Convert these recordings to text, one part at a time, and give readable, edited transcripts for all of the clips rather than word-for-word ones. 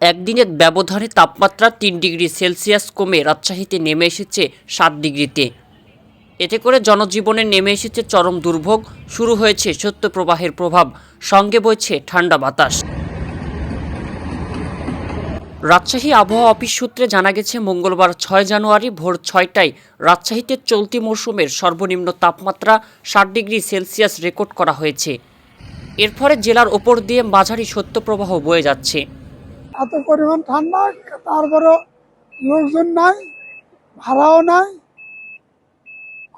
একদিনের ব্যবধানে তাপমাত্রা ৩ ডিগ্রি সেলসিয়াস কমে রাজশাহীতে নেমে এসেছে ৭ ডিগ্রিতে। এতে করে জনজীবনে নেমে এসেছে চরম দুর্ভোগ, শুরু হয়েছে শৈত্যপ্রবাহের প্রভাব, সঙ্গে বইছে ঠান্ডা বাতাস। রাজশাহী আবহাওয়া অফিস সূত্রে জানা গেছে, মঙ্গলবার ৬ জানুয়ারি ভোর ৬টায় রাজশাহীতে চলতি মৌসুমের সর্বনিম্ন তাপমাত্রা ৭ ডিগ্রি সেলসিয়াস রেকর্ড করা হয়েছে। এর ফলে জেলার ওপর দিয়ে মাঝারি শৈত্যপ্রবাহ বয়ে যাচ্ছে। এত পরিমাণ ঠান্ডা, তারপরেও লোকজন নাই, ভাড়াও নাই,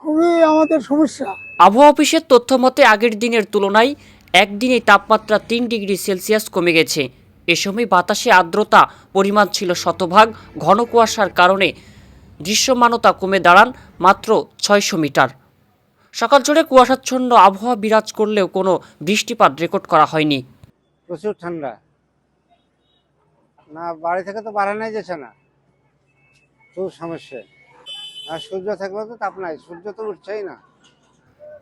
খুবই আমাদের সমস্যা। আবহাওয়া অফিসের তথ্য মতে আগের দিনের তুলনায় একদিনেই তাপমাত্রা ৩ ডিগ্রি সেলসিয়াস কমে গেছে। এ সময় বাতাসে আর্দ্রতা পরিমাণ ছিল শতভাগ। ঘন কুয়াশার কারণে দৃশ্যমানতা কমে দাঁড়ান মাত্র ৬০০ মিটার। সকাল জুড়ে কুয়াশাচ্ছন্ন আবহাওয়া বিরাজ করলেও কোনো বৃষ্টিপাত রেকর্ড করা হয়নি। প্রচুর ঠান্ডা, না বাড়ি থেকে তো বাড়ানোই যাচ্ছে না, খুব সমস্যা। আর সূর্য থাকলে তো তাপ নাই, সূর্য তো উঠছেই না।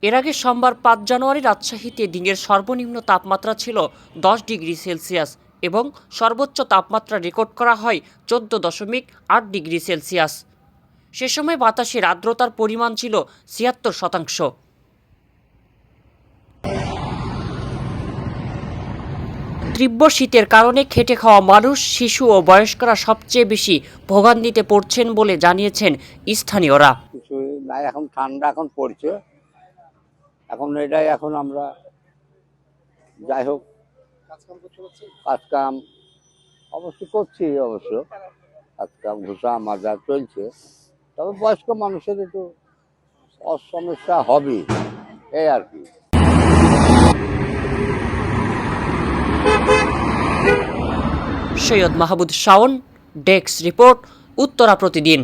এর আগে সোমবার ৫ জানুয়ারি রাজশাহীতে দিনের সর্বনিম্ন তাপমাত্রা ছিল ১০ ডিগ্রি সেলসিয়াস এবং সর্বোচ্চ তাপমাত্রা রেকর্ড করা হয় ১৪.৮ ডিগ্রি সেলসিয়াস। সে সময় বাতাসের আর্দ্রতার পরিমাণ ছিল ৭৬%। তীব্র শীতের কারণে খেটে খাওয়া মানুষ, শিশু ও বয়স্করা সবচেয়ে বেশি ভোগান্তিতে পড়ছেন বলে জানিয়েছেন স্থানীয়রা। কিছু নাই, এখন ঠান্ডা এখন পড়ছে, এখন এটাই এখন আমরা যাই হোক কাজ কাম অবশ্য করছি, কাজ কাম ঘুষা মাজা চলছে। তবে বয়স্ক মানুষের একটু সমস্যা হবে, এই আর কি। সৈয়দ মাহমুদ শাওন, ডেস্ক রিপোর্ট, উত্তরা প্রতিদিন।